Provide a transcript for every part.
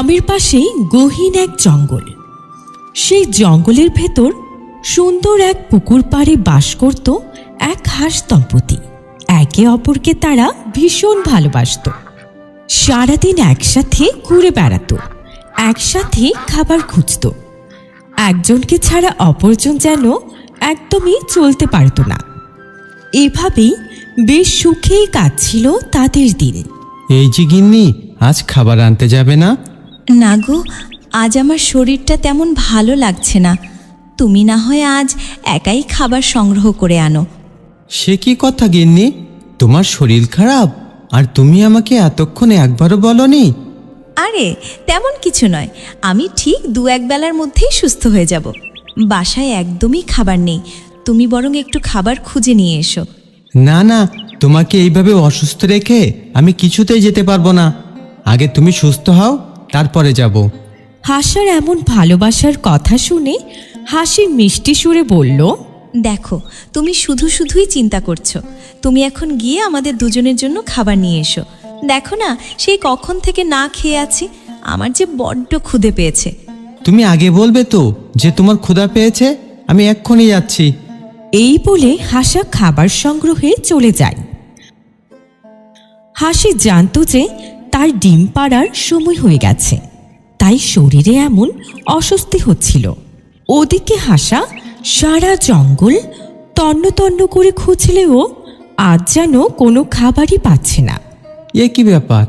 গ্রামের পাশেই গহীন এক জঙ্গল। সেই জঙ্গলের ভেতর সুন্দর এক পুকুর পাড়ে বাস করত এক হাঁস দম্পতি। একে অপরকে তারা ভীষণ ভালোবাসত। সারাদিন একসাথে ঘুরে বেড়াতো, একসাথে খাবার খুঁজত। একজনকে ছাড়া অপরজন যেন একদমই চলতে পারত না। এভাবেই বেশ সুখেই কাটছিল তাদের দিন। এই যে গিন্নি, আজ খাবার আনতে যাবে না? না গো, আজ আমার শরীরটা তেমন ভালো লাগছে না। তুমি না হয় আজ একাই খাবার সংগ্রহ করে আনো। সে কি কথা গিন্নি, তোমার শরীর খারাপ আর তুমি আমাকে এতক্ষণে একবারও বলনি? আরে তেমন কিছু নয়, আমি ঠিক 2-1 বেলার মধ্যেই সুস্থ হয়ে যাব। বাসায় একদমই খাবার নেই, তুমি বরং একটু খাবার খুঁজে নিয়ে এসো। না না, তোমাকে এইভাবে অসুস্থ রেখে আমি কিছুতেই যেতে পারবো না। আগে তুমি সুস্থ হও, তারপরে যাব। হাসার এমন ভালোবাসার কথা শুনে হাসি মিষ্টি সুরে বলল, দেখো, তুমি শুধুই চিন্তা করছো। তুমি এখন গিয়ে আমাদের দুজনের জন্য খাবার নিয়ে এসো। দেখো না, সেই কখন থেকে না খেয়ে আছি, আমার যে বড্ড ক্ষুধে পেয়েছে। তুমি আগে বলবে তো যে তোমার ক্ষুধা পেয়েছে, আমি এক্ষুনি যাচ্ছি। এই বলে হাসা খাবার সংগ্রহে চলে যায়। হাসি জানত যে তার ডিম পাড়ার সময় হয়ে গেছে, তাই শরীরে এমন অস্বস্তি হচ্ছিল। ওদিকে হাসা সারা জঙ্গল তন্ন তন্ন করে খুঁজলেও আজ যেন কোনো খাবারই পাচ্ছে না। এ কি ব্যাপার,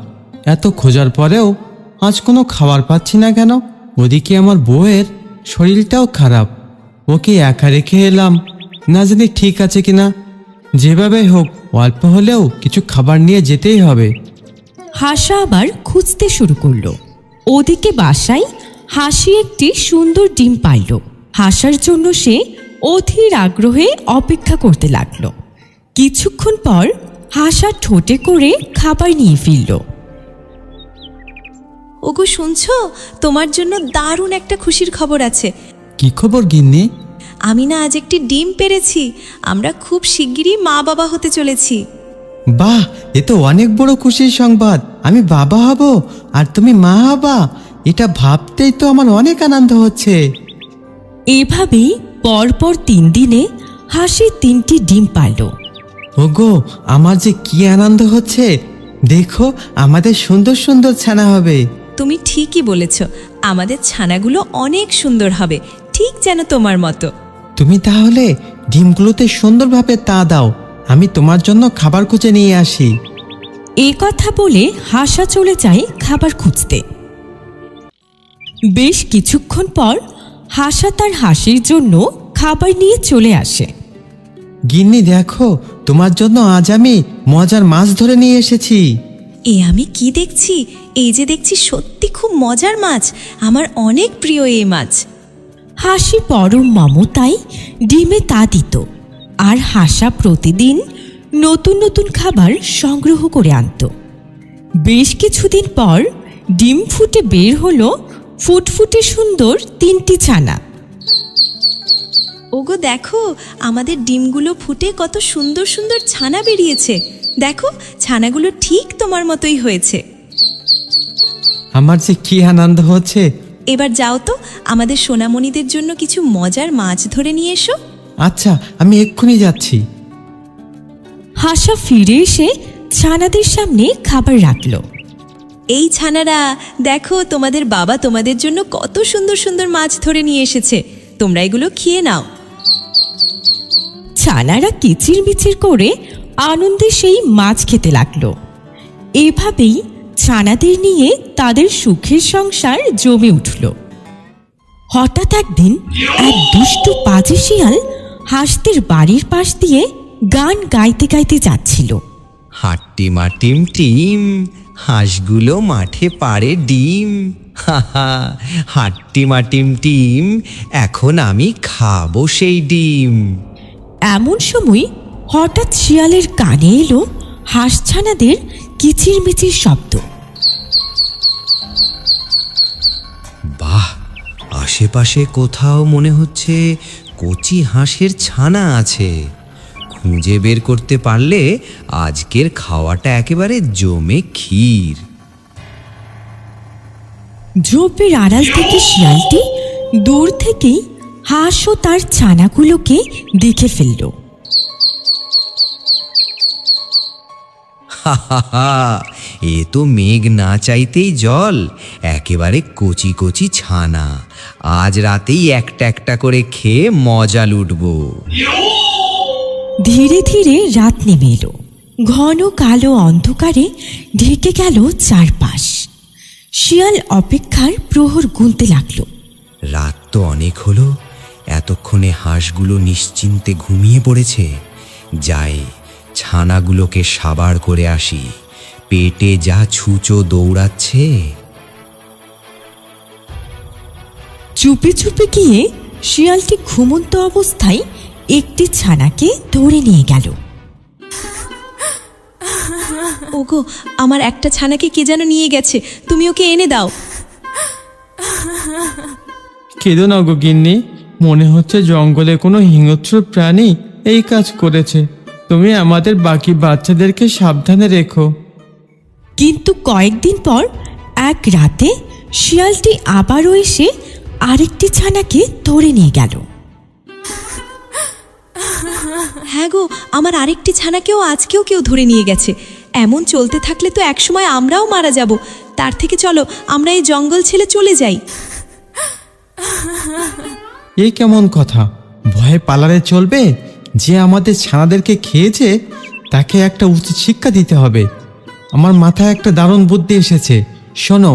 এত খোঁজার পরেও আজ কোনো খাবার পাচ্ছি না কেন? ওদিকে আমার বউয়ের শরীরটাও খারাপ, ওকে একা রেখে এলাম, না জানি ঠিক আছে কিনা। যেভাবে হোক অল্প হলেও কিছু খাবার নিয়ে যেতেই হবে। হাসা আবার খুঁজতে শুরু করলো। ওদিকে বাসায় হাসি একটি সুন্দর ডিম পাইল। হাসার জন্য সে অধীর আগ্রহে অপেক্ষা করতে লাগলো। কিছুক্ষণ পর হাসা ঠোঁটে করে খাবার নিয়ে ফিরল। ওগো শুনছো, তোমার জন্য দারুণ একটা খুশির খবর আছে। কি খবর গিন্নি? আমি না আজ একটি ডিম পেড়েছি। আমরা খুব শিগগিরই মা বাবা হতে চলেছি। বাহ, এ তো অনেক বড় খুশির সংবাদ। আমি বাবা হব আর তুমি মা হবা, এটা ভাবতেই তো আমার অনেক আনন্দ হচ্ছে। এভাবেই পরপর 3 দিনে হাসি 3টি ডিম পারল। ওগো, আমার যে কি আনন্দ হচ্ছে! দেখো, আমাদের সুন্দর সুন্দর ছানা হবে। তুমি ঠিকই বলেছ, আমাদের ছানাগুলো অনেক সুন্দর হবে, ঠিক যেন তোমার মতো। তুমি তাহলে ডিমগুলোতে সুন্দরভাবে তা দাও, আমি তোমার জন্য খাবার খুঁজে নিয়ে আসি। এ কথা বলে হাসা চলে যায় খাবার খুঁজতে। বেশ কিছুক্ষণ পর হাসা তার হাসির জন্য খাবার নিয়ে চলে আসে। গিন্নি দেখো, তোমার জন্য আজ আমি মজার মাছ ধরে নিয়ে এসেছি। এ আমি কি দেখছি? এই যে দেখছি সত্যি খুব মজার মাছ, আমার অনেক প্রিয় এই মাছ। হাসি পরম মমতায় ডিমে তা দিত, আর হাসা প্রতিদিন নতুন নতুন খাবার সংগ্রহ করে আনত। বেশ কিছুদিন পর ডিম ফুটে বের হলো ফুটফুটে সুন্দর 3টি ছানা। ওগো দেখো, আমাদের ডিমগুলো ফুটে কত সুন্দর সুন্দর ছানা বেরিয়েছে। দেখো, ছানাগুলো ঠিক তোমার মতোই হয়েছে। আমার যে কি আনন্দ হচ্ছে! এবার যাও তো, আমাদের সোনামণিদের জন্য কিছু মজার মাছ ধরে নিয়ে এসো। আচ্ছা, আমি এক্ষুনি যাচ্ছি। হাসা ফিরে এসে ছানাদের সামনে খাবার রাখল। এই ছানারা, দেখো তোমাদের বাবা তোমাদের জন্য কত সুন্দর সুন্দর মাছ ধরে নিয়ে এসেছে, তোমরা এগুলো খেয়ে নাও। ছানারা কিচিরমিচির করে আনন্দে সেই মাছ খেতে লাগলো। এভাবেই ছানাদের নিয়ে তাদের সুখের সংসার জমে উঠল। হঠাৎ একদিন এক দুষ্টু পাজি শিয়াল হাঁসদের বাড়ির পাশ দিয়ে গান গাইতে গাইতে যাচ্ছিল। হাট্টিমা টিম টিম, হাঁসগুলো মাঠে পাড়ে ডিম। হাহা, হাট্টিমা টিম টিম, এখন আমি খাবো সেই ডিম। এমন সময় হঠাৎ শিয়ালের কানে এলো হাঁসছানাদের কিচিরমিচির শব্দ। বাহ, আশেপাশে কোথাও মনে হচ্ছে কচি হাঁসের ছানা আছে। খুঁজে বের করতে পারলে আজকের খাওয়াটা একেবারে জমে ক্ষীর। ঝোপের আড়াল থেকে শিয়ালটি দূর থেকেই হাঁস ও তার ছানাগুলোকে দেখে ফেলল। এ তো মেঘ না চাইতেই জল, একেবারে কচি কচি ছানা। আজ রাতেই একটা একটা করে খেয়ে মজা লুটবো। ধীরে ধীরে রাত নেমে এলো। ঘন কালো অন্ধকারে ঢেকে গেল চারপাশ। শিয়াল অপেক্ষার প্রহর গুনতে লাগলো। রাত তো অনেক হলো, এতক্ষণে হাঁসগুলো নিশ্চিন্তে ঘুমিয়ে পড়েছে। যাই, ছানাগুলোকে সাবার করে আসি, পেটে যা ছুঁচো দৌড়াচ্ছে। চুপি চুপি গিয়ে শিয়ালটি ঘুমন্ত অবস্থায় একটি ছানাকে ধরে নিয়ে গেল। ওগো, আমার একটা ছানাকে কে যেন নিয়ে গেছে, তুমি ওকে এনে দাও। কেঁদো না গো গিন্নি, মনে হচ্ছে জঙ্গলে কোনো হিংস্র প্রাণী এই কাজ করেছে। তুমি আমাদের বাকি বাচ্চাদেরকে সাবধানে রেখো। কিন্তু কয়েকদিন পর এক রাতে শিয়ালটি আবারও এসে আরেকটি ছানাকে ধরে নিয়ে গেল। হ্যাঁ গো, আমার আরেকটি ছানাকেও আজকেও কেউ ধরে নিয়ে গেছে। এমন চলতে থাকলে তো একসময় আমরাও মারা যাব। তার থেকে চলো আমরা এই জঙ্গল ছেড়ে চলে যাই। এই কেমন কথা? ভয়ে পালালে চলবে? যে আমাদের ছানাদেরকে খেয়েছে তাকে একটা উচিত শিক্ষা দিতে হবে। আমার মাথায় একটা দারুণ বুদ্ধি এসেছে, শোনো।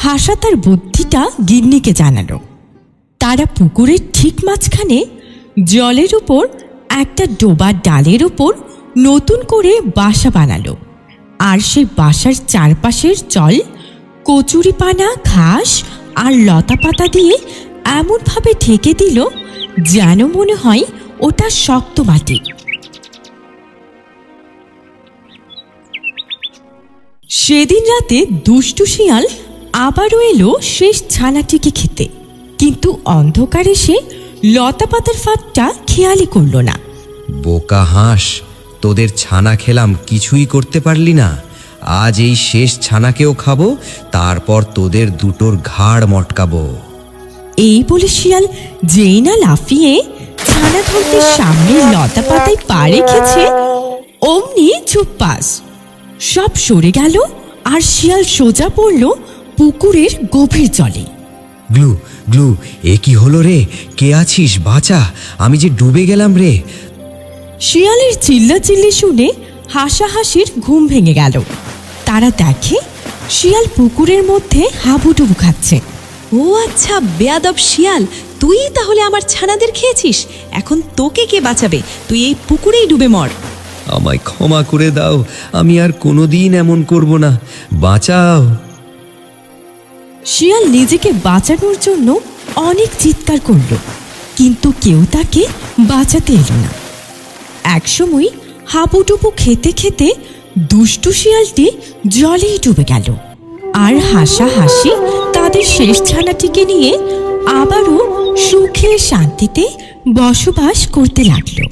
হাসা তার বুদ্ধিটা গিন্নিকে জানালো। তারা পুকুরের ঠিক মাঝখানে জলের উপর একটা ডোবার ডালের উপর নতুন করে বাসা বানালো। আর সেই বাসার চারপাশের জল কচুরিপানা, ঘাস আর লতা পাতা দিয়ে এমনভাবে ঢেকে দিল যেন মনে হয় ওটা শক্ত মাটি। সেদিন রাতে দুষ্টু শিয়াল আবারও এলো শেষ ছানাটিকে খেতে, কিন্তু অন্ধকারে সে লতা পাতার ফাঁকটা খেয়ালই করল না। বোকা হাঁস, তোদের ছানা খেলাম, কিছুই করতে পারলি না। আজ এই শেষ ছানাকেও খাবো, তারপর তোদের দুটোর ঘাড় মটকাবো। এই বলে শিয়াল যেই না লাফিয়ে ছানা ধরতে সামনে লতা পাতায় পা রেখেছে, অমনি চুপ্পাস সব সরে গেল আর শিয়াল সোজা পড়ল পুকুরের গভীর জলে। গ্লু গ্লু, এ কি হলো রে? কে আছিস? বাঁচা, আমি যে ডুবে গেলাম রে। শিয়ালের চিল্লাচিল্লি শুনে হাসাহাসির ঘুম ভেঙে গেল। তারা দেখে শিয়াল পুকুরের মধ্যে হাবুডুবু খাচ্ছে। ও আচ্ছা, বেয়াদব শিয়াল, তুই তাহলে আমার ছানাদের খেয়েছিস। এখন তোকে কে বাঁচাবে? তুই এই পুকুরেই ডুবে মর। আমায় ক্ষমা করে দাও, আমি আর কোনোদিন এমন করব না। বাঁচাও। শিয়াল নিজেকে বাঁচানোর জন্য অনেক চিৎকার করল, কিন্তু কেউ তাকে বাঁচাতে এলো না। একসময় হাবুডুবু খেতে খেতে দুষ্টু শিয়ালটি জলেই ডুবে গেল। আর হাসাহাসি তাদের শেষ ছানাটিকে নিয়ে আবারও সুখে শান্তিতে বসবাস করতে লাগলো।